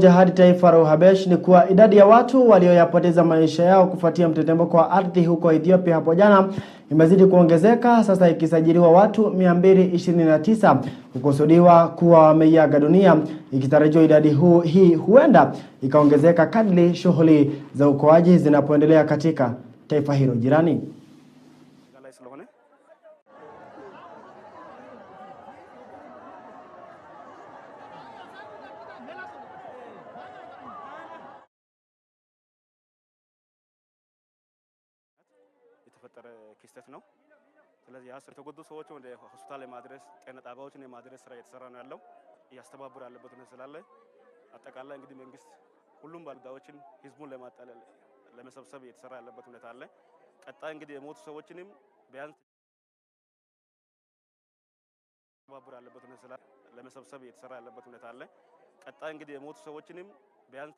Hadi taifa la Uhabesh ni kuwa idadi ya watu walioyapoteza maisha yao kufuatia mtetemeko wa ardhi huko Ethiopia hapo jana imezidi kuongezeka, sasa ikisajiliwa watu 229 kukusudiwa kuwa wameiaga dunia, ikitarajiwa idadi hii huenda ikaongezeka kadri shughuli za uokoaji zinapoendelea katika taifa hilo jirani. የተፈጠረ ክስተት ነው። ስለዚህ ያሰር ተጎዱ ሰዎች ወደ ሆስፒታል ማድረስ ጤና ጣቢያዎችን ማድረስ ስራ እየተሰራ ነው ያለው ያስተባብሩ ያለበት ነው ስላለ አጠቃላይ እንግዲህ መንግስት ሁሉም ባለዳዎችን ህዝቡን ለማጣለል ለመሰብሰብ እየተሰራ ያለበት ሁኔታ አለ። ቀጣይ እንግዲህ የሞቱ ሰዎችንም ቢያንስ ያስተባብሩ ያለበት ነው ስላለ ለመሰብሰብ እየተሰራ ያለበት ሁኔታ አለ። ቀጣይ እንግዲህ የሞቱ ሰዎችንም ቢያንስ